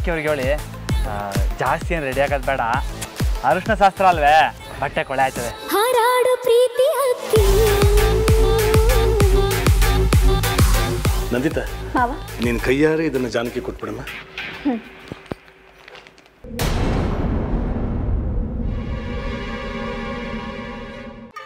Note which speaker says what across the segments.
Speaker 1: ಜಾನಕಿ ಅವ್ರಿಗೆ ಹೇಳಿ ಜಾಸ್ತಿ ಏನು ರೆಡಿ ಆಗೋದು ಬೇಡ. ಅರಿಶಿನ ಶಾಸ್ತ್ರ ಅಲ್ವೇ, ಬಟ್ಟೆ ಕೊಳೆ ಆಯ್ತದೆ.
Speaker 2: ನಂದಿತಾ, ನೀನು ಕೈಯಾರೆ ಇದನ್ನು ಜಾನಕಿ ಕೊಟ್ಬಿಡಮ್ಮ.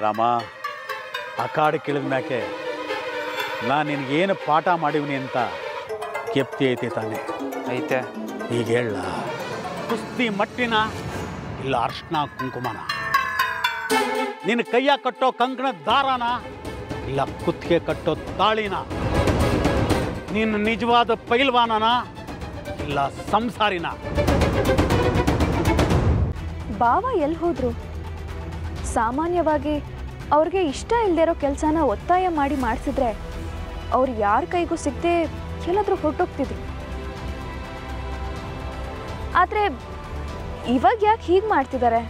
Speaker 3: ರಾಮ, ಆ ಕಾಡು ಕೇಳಿದ ಮ್ಯಾಕೆ ನಾನು ನಿನಗೇನು ಪಾಠ ಮಾಡಿವ್ನಿ ಅಂತ ಕೆಪ್ತಿ ಐತಿ ತಾನೆ?
Speaker 1: ಐತೆ.
Speaker 3: ಈಗ ಹೇಳ, ಕುಸ್ತಿ ಮಟ್ಟಿನ ಇಲ್ಲ ಅರ್ಶನ ಕುಂಕುಮನ? ನಿನ್ನ ಕೈಯ ಕಟ್ಟೋ ಕಂಕಣ ದಾರನ ಇಲ್ಲ ಕುತ್ತಿಗೆ ಕಟ್ಟೋ ತಾಳಿನ? ನೀನು ನಿಜವಾದ ಪೈಲ್ವಾನನ ಇಲ್ಲ ಸಂಸಾರಿನ?
Speaker 4: ಬಾವ ಎಲ್ಲಿ ಹೋದ್ರು? ಸಾಮಾನ್ಯವಾಗಿ ಅವ್ರಿಗೆ ಇಷ್ಟ ಇಲ್ಲದೆ ಇರೋ ಕೆಲಸನ ಒತ್ತಾಯ ಮಾಡಿ ಮಾಡಿಸಿದ್ರೆ ಅವ್ರು ಯಾರ ಕೈಗೂ ಸಿಗದೆ ಎಲ್ಲಾದ್ರೂ ಹೊರಟೋಗ್ತಿದ್ರು. ಆದರೆ ಇವಾಗ ಯಾಕೆ ಹೀಗೆ ಮಾಡ್ತಿದ್ದಾರೆ?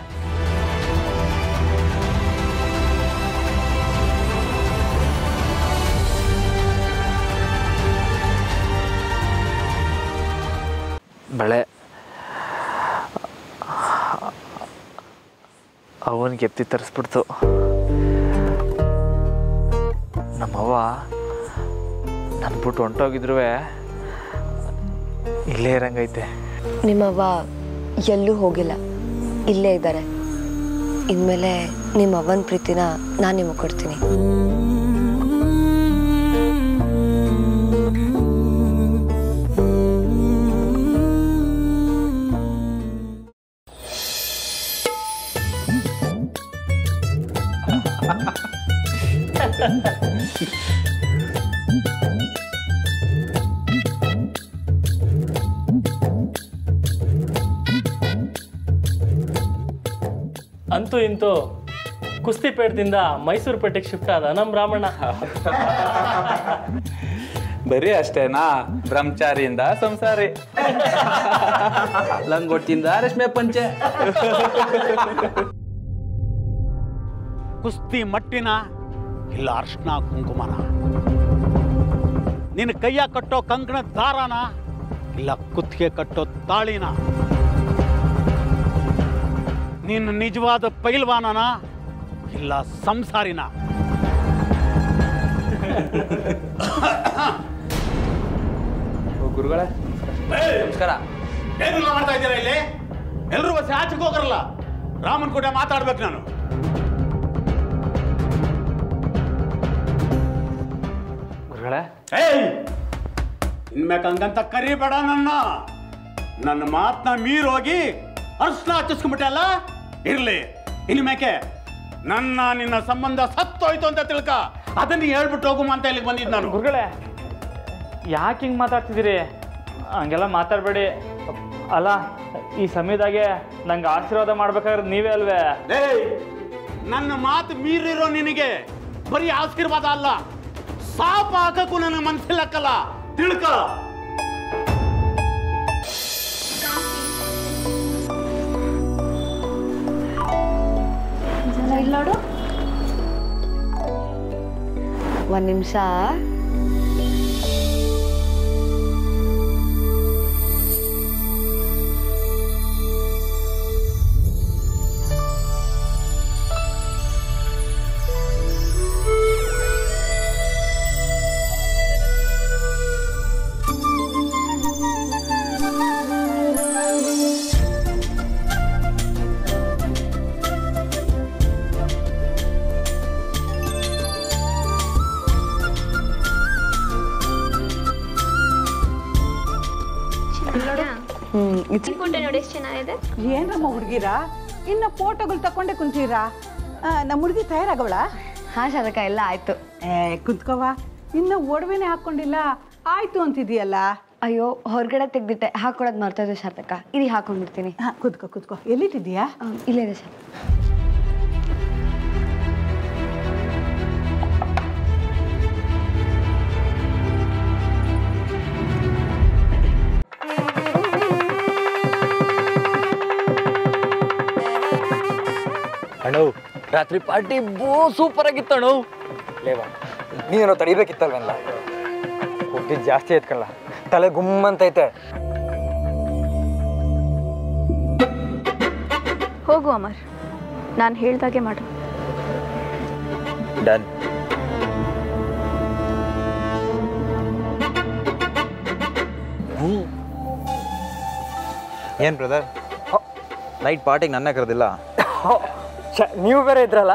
Speaker 1: ಬಳೆ ಅವನಿಗೆ ಎತ್ತಿ ತರಿಸ್ಬಿಡ್ತು. ನಮ್ಮವ್ವ ನನ್ನ ಬಿಟ್ಟು ಹೊಂಟೋಗಿದ್ರು ಇಲ್ಲೇ ಇರಂಗೈತೆ.
Speaker 5: ನಿಮ್ಮವ್ವ ಎಲ್ಲೂ ಹೋಗಿಲ್ಲ, ಇಲ್ಲೇ ಇದ್ದಾರೆ. ಇನ್ಮೇಲೆ ನಿಮ್ಮ ಅವ್ವನ ಪ್ರೀತಿನ ನಾನು ನಿಮಗೆ ಕೊಡ್ತೀನಿ.
Speaker 6: ಅಂತೂ ಇಂತೂ ಕುಸ್ತಿಪೇಟದಿಂದ ಮೈಸೂರು ಪೇಟೆಗೆ ಶಿಫ್ಟ್ ಆದ ನಮ್ಮ ರಾಮಣ್ಣ.
Speaker 7: ಬರೀ ಅಷ್ಟೇನಾ? ಬ್ರಹ್ಮಚಾರಿಯಿಂದ ಸಂಸಾರಿ, ಲಂಗೋಟಿಯಿಂದ ರೇಷ್ಮೆ ಪಂಚೆ.
Speaker 3: ಕುಸ್ತಿ ಮಟ್ಟಿನ ಇಲ್ಲ ಅರ್ಶನ ಕುಂಕುಮನ? ನಿನ್ನ ಕೈಯ ಕಟ್ಟೋ ಕಂಕಣ ದಾರನ ಇಲ್ಲ ಕುತ್ತಿಗೆ ಕಟ್ಟೋ ತಾಳಿನ? ನೀನು ನಿಜವಾದ ಪೈಲ್ವಾನನ ಇಲ್ಲ ಸಂಸಾರಿನ?
Speaker 7: ಗುರುಗಳೇ ನಮಸ್ಕಾರ.
Speaker 3: ಏನೆಲ್ಲ ಮಾಡ್ತಾ ಇದ್ದೀರಾ ಇಲ್ಲಿ? ಎಲ್ಲರೂ ಆಚೆಗೆ ಹೋಗರಲ್ಲ. ರಾಮನ್ ಕೂಡ ಮಾತಾಡ್ಬೇಕು ನಾನು.
Speaker 1: ಗುರುಗಳೇ,
Speaker 3: ಇನ್ಮ್ಯಾಕ ಹಂಗಂತ ಕರಿಬೇಡ ನನ್ನ ಮಾತನ್ನ ಮೀರೋಗಿ ಅರ್ಶನ ಹಚ್ಚಿಸ್ಕೊಂಡ್ಬಿಟ್ಟೆ ಅಲ್ಲ? ಇರ್ಲಿ, ಇನ್ಮ್ಯಾಕೆ ನಿನ್ನ ಸಂಬಂಧ ಸತ್ತೋಯ್ತು ಅಂತ ತಿಳ್ಕ. ಅದನ್ನ ಹೇಳ್ಬಿಟ್ಟು ಹೋಗುಮ ಅಂತ ಇಲ್ಲಿಗೆ ಬಂದಿದ್ದು ನಾನು.
Speaker 6: ಗುರುಗಳೇ, ಯಾಕೆ ಹಿಂಗೆ ಮಾತಾಡ್ತಿದ್ದೀರಿ? ಹಂಗೆಲ್ಲ ಮಾತಾಡಬೇಡಿ. ಅಲ್ಲ, ಈ ಸಮಯದಾಗೆ ನಂಗೆ ಆಶೀರ್ವಾದ ಮಾಡ್ಬೇಕಾದ್ರೆ ನೀವೇ ಅಲ್ವೇ?
Speaker 3: ನನ್ನ ಮಾತು ಮೀರಿರೋ ನಿನಗೆ ಬರೀ ಆಶೀರ್ವಾದ ಅಲ್ಲ, ಸಾಪ ಹಾಕಕ್ಕೂ ನನ್ನ ಮನಸ್ಸಿಲ್ಲಕ್ಕಲ್ಲ, ತಿಳ್ಕ.
Speaker 4: ನೋಡು,
Speaker 5: ಒಂದು ನಿಮಿಷ.
Speaker 8: ಏನ್ರಮ್ಮ ಹುಡುಗಿರ ಇನ್ನು ಫೋಟೋಗಳು ತಕೊಂಡೆ ಕುಂತೀರಾ? ನಮ್ಮ ಹುಡುಗಿ ತಯಾರಾಗವಳ?
Speaker 5: ಹಾ ಶಾರದಕ್ಕ, ಎಲ್ಲ ಆಯ್ತು.
Speaker 8: ಕುಂತ್ಕೋವ, ಇನ್ನು ಒಡವೆನೆ ಹಾಕೊಂಡಿಲ್ಲ ಆಯ್ತು ಅಂತಿದೀಯಲ್ಲ?
Speaker 5: ಅಯ್ಯೋ, ಹೊರಗಡೆ ತೆಗ್ದಿಟ್ಟೆ, ಹಾಕೊಳ್ಳೋದು ಮರ್ತೋದು ಶಾರದಕ್ಕ. ಇದು ಹಾಕೊಂಡ್ಬಿಡ್ತೀನಿ.
Speaker 8: ಕುತ್ಕೋ. ಎಲ್ಲಿಟ್ಟಿದ್ಯಾ?
Speaker 5: ಇಲ್ಲೇ ಇದೆ ಶಾರದಕ್ಕ.
Speaker 7: ಅಣ್ಣು, ರಾತ್ರಿ ಪಾರ್ಟಿ ಸೂಪರ್ ಆಗಿತ್ತು ಅಣ್ಣು.
Speaker 9: ಲೇವಾ, ನೀನೇನೋ ತಡಿಬೇಕಿತ್ತಲ್ವಲ್ಲ? ಹುಟ್ಟಿದ್ ಜಾಸ್ತಿ ಐತ್ಕಲ್ಲ, ತಲೆ ಗುಮ್ಮಂತೈತೆ.
Speaker 4: ಹೋಗು ಅಮರ್, ನಾನು ಹೇಳ್ದಾಗೆ ಮಾಡು.
Speaker 9: ಡನ್.
Speaker 10: ಏನು ಬ್ರದರ್, ನೈಟ್ ಪಾರ್ಟಿಗೆ ನನ್ನ ಕರೆದಿಲ್ಲ?
Speaker 9: ನೀವು ಬೇರೆ ಇದ್ರಲ್ಲ,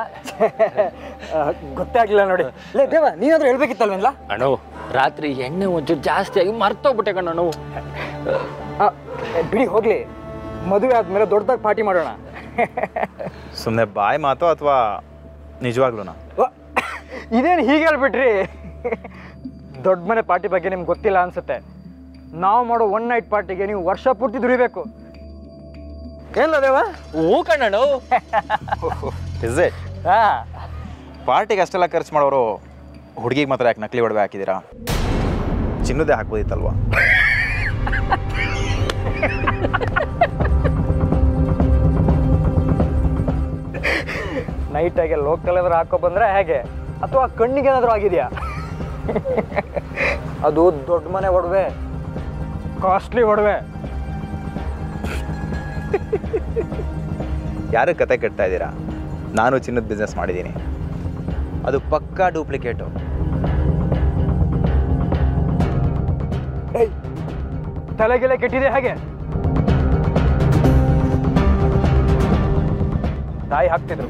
Speaker 9: ಗೊತ್ತೇ ಆಗಿಲ್ಲ ನೋಡಿ. ಲೇ ದೇವ, ನೀನಾದ್ರೂ ಹೇಳ್ಬೇಕಿತ್ತಲ್ವೇನಲ್ಲ?
Speaker 7: ಅಣ್ಣ ರಾತ್ರಿ ಎಣ್ಣೆ ಒಂಚೂರು ಜಾಸ್ತಿಯಾಗಿ ಮರ್ತೋಗ್ಬಿಟ್ಟೆ ಕಣ್ಣು.
Speaker 9: ಬಿಡಿ ಹೋಗ್ಲಿ, ಮದುವೆ ಆದ್ಮೇಲೆ ದೊಡ್ಡದಾಗಿ ಪಾರ್ಟಿ ಮಾಡೋಣ.
Speaker 10: ಸುಮ್ಮನೆ ಬಾಯ್ ಮಾತು ಅಥವಾ ನಿಜವಾಗ್ಲೂನಾ?
Speaker 9: ಇದೇನು ಹೀಗೆ ಹೇಳ್ಬಿಟ್ರಿ? ದೊಡ್ಡ ಮನೆ ಪಾರ್ಟಿ ಬಗ್ಗೆ ನಿಮ್ಗೆ ಗೊತ್ತಿಲ್ಲ ಅನ್ಸುತ್ತೆ. ನಾವು ಮಾಡೋ ಒನ್ ನೈಟ್ ಪಾರ್ಟಿಗೆ ನೀವು ವರ್ಷ ಪೂರ್ತಿ ದುಡಿಬೇಕು. ಏನಿಲ್ಲ ದೇವ?
Speaker 7: ಹೂ ಕಣ್ಣು.
Speaker 10: Is it? ಪಾರ್ಟಿಗೆ ಅಷ್ಟೆಲ್ಲ ಖರ್ಚು ಮಾಡೋರು ಹುಡುಗಿಗೆ ಮಾತ್ರ ಯಾಕೆ ನಕಲಿ ಒಡವೆ ಹಾಕಿದ್ದೀರಾ? ಚಿನ್ನದೇ ಹಾಕ್ಬೋದಿತ್ತಲ್ವಾ?
Speaker 9: ನೈಟಾಗೆ ಲೋಕಲ್ ಏನಾದ್ರು ಹಾಕೋ ಬಂದರೆ ಹೇಗೆ? ಅಥವಾ ಕಣ್ಣಿಗೆ ಏನಾದರೂ ಆಗಿದೆಯಾ? ಅದು ದೊಡ್ಡ ಮನೆ ಒಡವೆ, ಕಾಸ್ಟ್ಲಿ ಒಡವೆ.
Speaker 10: ಯಾರು ಕತೆ ಕಟ್ತಾ ಇದ್ದೀರಾ? ನಾನು ಚಿನ್ನದ ಬಿಸ್ನೆಸ್ ಮಾಡಿದ್ದೀನಿ, ಅದು ಪಕ್ಕಾ ಡೂಪ್ಲಿಕೇಟು.
Speaker 9: ತಲೆಗೆಲೆ ಕೆಟ್ಟಿದೆ ಹಾಗೆ. ತಾಯಿ ಹಾಕ್ತಿದ್ರು,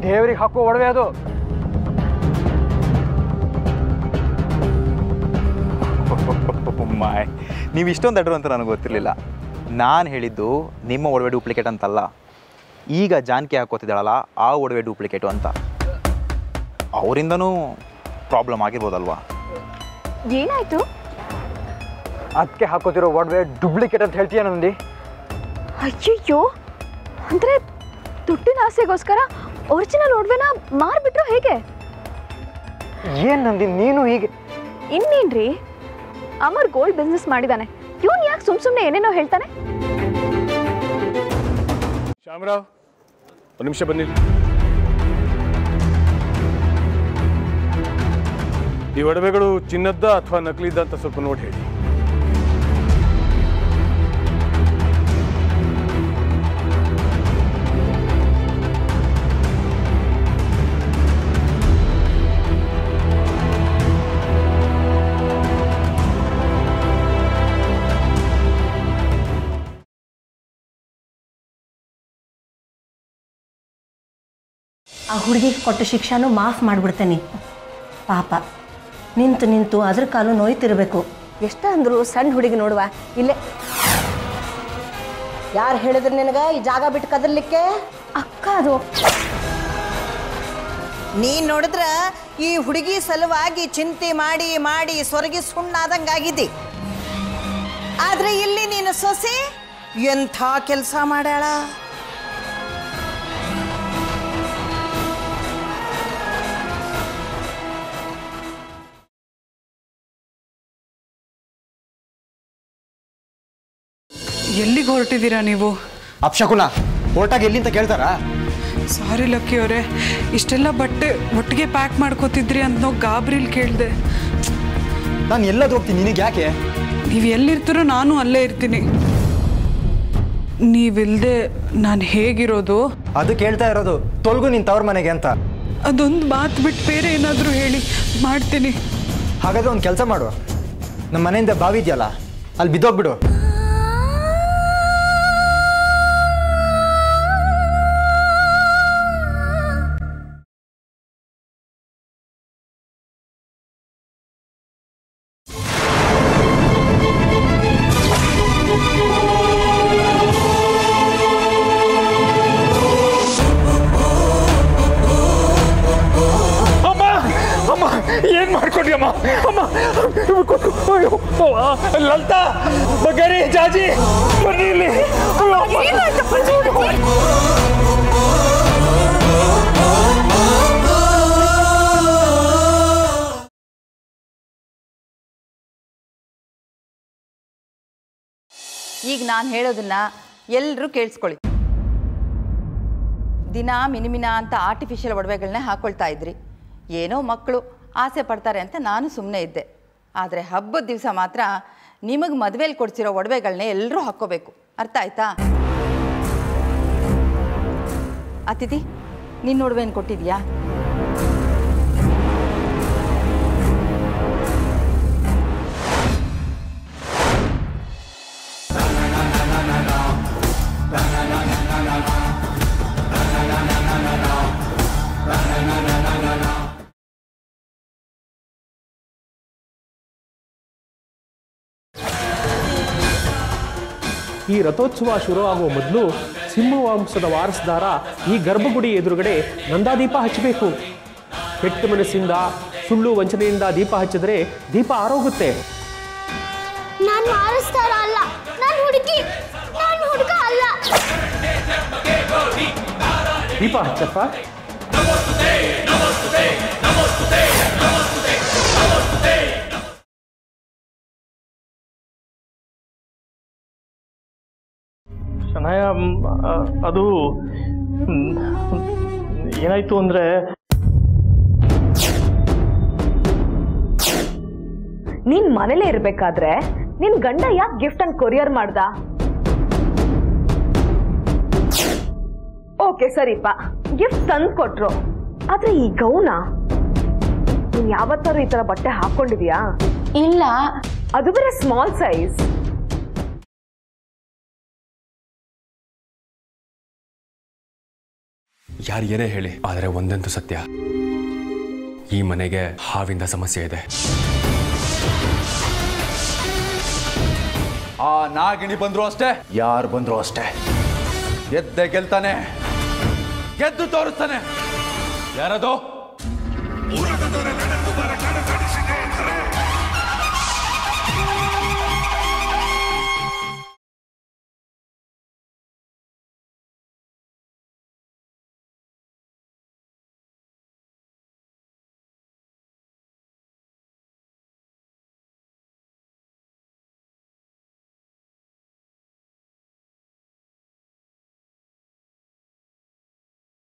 Speaker 9: ದೇವರಿಗೆ ಹಾಕೋ ಒಡವೆ ಅದು.
Speaker 10: ಮಾಯ್, ನೀವು ಇಷ್ಟೊಂದು ಅಡ್ರು ಅಂತ ನನಗೆ ಗೊತ್ತಿರಲಿಲ್ಲ. ನಾನು ಹೇಳಿದ್ದು ನಿಮ್ಮ ಒಡವೆ ಡೂಪ್ಲಿಕೇಟ್ ಅಂತಲ್ಲ, ಈಗ ಜಾನಕಿ ಹಾಕೋತಿದ್ದಾಳಲ್ಲ ಆ ಒಡವೆ ಡೂಪ್ಲಿಕೇಟು ಅಂತ. ಅವರಿಂದನೂ ಪ್ರಾಬ್ಲಮ್ ಆಗಿರ್ಬೋದಲ್ವಾ?
Speaker 4: ಏನಾಯ್ತು?
Speaker 9: ಅದಕ್ಕೆ ಹಾಕೋತಿರೋ ಒಡವೆ ಡೂಪ್ಲಿಕೇಟ್ ಅಂತ ಹೇಳ್ತೀಯ ನಂದಿ?
Speaker 4: ಅಯ್ಯಯ್ಯೋ, ಅಂದರೆ ದುಡ್ಡಿನ ಆಸೆಗೋಸ್ಕರ ಒರಿಜಿನಲ್ ಒಡವೆನ ಮಾರ್ಬಿಟ್ರು ಹೇಗೆ?
Speaker 9: ಏನು ನಂದಿ ನೀನು ಹೀಗೆ?
Speaker 4: ಇನ್ನೇನ್ರಿ, ಅಮರ್ ಗೋಲ್ಡ್ ಬಿಸ್ನೆಸ್ ಮಾಡಿದಾನೆ, ಇವನು ಯಾಕೆ ಸುಮ್ಮನೆ ಏನೇನೋ ಹೇಳ್ತಾನೆ?
Speaker 2: ಶ್ಯಾಮರಾವ್, ಒಂದು ನಿಮಿಷ ಬನ್ನಿ. ಈ ಒಡವೆಗಳು ಚಿನ್ನದ್ದ ಅಥವಾ ನಕಲಿದ್ದ ಅಂತ ಸ್ವಲ್ಪ ನೋಡಿ ಹೇಳಿ.
Speaker 11: ಆ ಹುಡುಗಿಗೆ ಕೊಟ್ಟ ಶಿಕ್ಷಾನು ಮಾಫ್ ಮಾಡಿಬಿಡ್ತೇನೆ. ಪಾಪ ನಿಂತು ನಿಂತು ಅದ್ರ ಕಾಲು ನೋಯ್ತಿರ್ಬೇಕು.
Speaker 12: ಎಷ್ಟ ಅಂದ್ರು ಸಣ್ಣ ಹುಡುಗಿ ನೋಡುವ ಇಲ್ಲೇ. ಯಾರು ಹೇಳಿದ್ರು ನಿನಗ ಈ ಜಾಗ ಬಿಟ್ಟು ಕದರ್ಲಿಕ್ಕೆ?
Speaker 4: ಅಕ್ಕ, ಅದು
Speaker 12: ನೀನ್ ನೋಡಿದ್ರ ಈ ಹುಡುಗಿ ಸಲುವಾಗಿ ಚಿಂತೆ ಮಾಡಿ ಮಾಡಿ ಸೊರಗಿ ಸುಣ್ಣಾದಂಗಾಗಿದ್ದಿ. ಆದ್ರೆ ಇಲ್ಲಿ ನೀನು ಸೊಸೆ ಎಂಥ ಕೆಲಸ ಮಾಡ್ಯಾಳ.
Speaker 13: ಎಲ್ಲಿಗೆ ಹೊರಟಿದ್ದೀರಾ ನೀವು?
Speaker 9: ಅಪ್ಶಕುನ ಹೊರಟಾಗಿ ಎಲ್ಲಿ ಅಂತ ಕೇಳ್ತಾರಾ?
Speaker 13: ಸಾರಿ ಲಕ್ಕಿ ಅವರೇ, ಇಷ್ಟೆಲ್ಲ ಬಟ್ಟೆ ಒಟ್ಟಿಗೆ ಪ್ಯಾಕ್ ಮಾಡ್ಕೋತಿದ್ರಿ ಅಂತ ನಾವು ಗಾಬರಿಲಿ ಕೇಳಿದೆ.
Speaker 9: ನಾನು ಎಲ್ಲದು ಹೋಗ್ತೀನಿ, ನಿನಗೆ ಯಾಕೆ?
Speaker 13: ನೀವು ಎಲ್ಲಿರ್ತೀರೋ ನಾನು ಅಲ್ಲೇ ಇರ್ತೀನಿ. ನೀವಿಲ್ದೆ ನಾನು ಹೇಗಿರೋದು?
Speaker 9: ಅದು ಕೇಳ್ತಾ ಇರೋದು ತೊಲಗು ನಿನ್ ತವ್ರ ಮನೆಗೆ ಅಂತ.
Speaker 13: ಅದೊಂದು ಮಾತು ಬಿಟ್ಟು ಬೇರೆ ಏನಾದರೂ ಹೇಳಿ, ಮಾಡ್ತೀನಿ.
Speaker 9: ಹಾಗಾದ್ರೆ ಒಂದು ಕೆಲಸ ಮಾಡು, ನಮ್ಮ ಮನೆಯಿಂದ ಬಾವಿ ಇದೆಯಲ್ಲ ಅಲ್ಲಿ ಬಿದ್ದೋಗ್ಬಿಡು.
Speaker 3: ಏನ್ ಮಾಡ್ಕೊಂಡ್ರಿ ಅಮ್ಮ? ಅಮ್ಮ ಲಲಿತಾ, ಬಗರಿ, ಜಾಜಿ ಬನ್ನಿ ಇಲ್ಲಿ.
Speaker 14: ಈಗ ನಾನು ಹೇಳೋದನ್ನ ಎಲ್ಲರೂ ಕೇಳಿಸ್ಕೊಳ್ಳಿ. ದಿನ ಮಿನಿಮಿನ ಅಂತ ಆರ್ಟಿಫಿಷಿಯಲ್ ಒಡವೆಗಳನ್ನೇ ಹಾಕೊಳ್ತಾ ಇದ್ರಿ. ಏನೋ ಮಕ್ಕಳು ಆಸೆ ಪಡ್ತಾರೆ ಅಂತ ನಾನು ಸುಮ್ಮನೆ ಇದ್ದೆ. ಆದರೆ ಹಬ್ಬದ ದಿವಸ ಮಾತ್ರ ನಿಮಗೆ ಮದುವೆಯಲ್ಲಿ ಕೊಡ್ಸಿರೋ ಒಡವೆಗಳನ್ನೇ ಎಲ್ಲರೂ ಹಾಕ್ಕೋಬೇಕು. ಅರ್ಥ ಆಯ್ತಾ? ಅತಿಥಿ ನೀನು ಒಡವೆಯನ್ನು ಕೊಟ್ಟಿದ್ಯಾ?
Speaker 15: ಈ ರಥೋತ್ಸವ ಶುರುವಾಗುವ ಮೊದಲು ಸಿಂಹವಂಶದ ವಾರಸದಾರ ಈ ಗರ್ಭಗುಡಿ ಎದುರುಗಡೆ ನಂದಾದೀಪ ಹಚ್ಚಬೇಕು. ಕೆಟ್ಟ ಮನಸ್ಸಿಂದ ಸುಳ್ಳು ವಂಚನೆಯಿಂದ ದೀಪ ಹಚ್ಚಿದ್ರೆ ದೀಪ ಆರೋಗುತ್ತೆ.
Speaker 16: ನಾನು ವಾರಸದಾರ ಅಲ್ಲ, ನಾನು ಹುಡುಗಿ, ನಾನು ಹುಡುಗ ಅಲ್ಲ.
Speaker 15: ದೀಪ ಹಚ್ಚಪ್ಪ.
Speaker 6: ಶನಾಯ, ಅದು ಏನಾಯ್ತು ಅಂದ್ರೆ
Speaker 17: ನೀನ್ ಮನೇಲೇ ಇರ್ಬೇಕಾದ್ರೆ ನಿನ್ ಗಂಡ ಯಾಕೆ ಗಿಫ್ಟ್ ಅನ್ನು ಕೊರಿಯರ್ ಮಾಡ್ದ? ಓಕೆ ಸರಿಪ್ಪ, ಗಿಫ್ಟ್ ತಂದು ಕೊಟ್ರು. ಆದ್ರೆ ಈ ಗೌನ ನೀನ್ ಯಾವತ್ತಾರು ಈ ತರ ಬಟ್ಟೆ ಹಾಕೊಂಡಿದ್ಯಾ? ಇಲ್ಲ, ಅದು ಬೇರೆ ಸ್ಮಾಲ್ ಸೈಜ್.
Speaker 18: ಯಾರಿಗೇನೇ ಹೇಳಿ, ಆದರೆ ಒಂದಂತೂ ಸತ್ಯ, ಈ ಮನೆಗೆ ಹಾವಿಂದ ಸಮಸ್ಯೆ ಇದೆ.
Speaker 19: ಆ ನಾಗಿಣಿ ಬಂದ್ರು ಅಷ್ಟೇ, ಯಾರು ಬಂದ್ರು ಅಷ್ಟೇ, ಗೆದ್ದೆ ಗೆಲ್ತಾನೆ, ಗೆದ್ದು ತೋರಿಸ್ತಾನೆ. ಯಾರದು?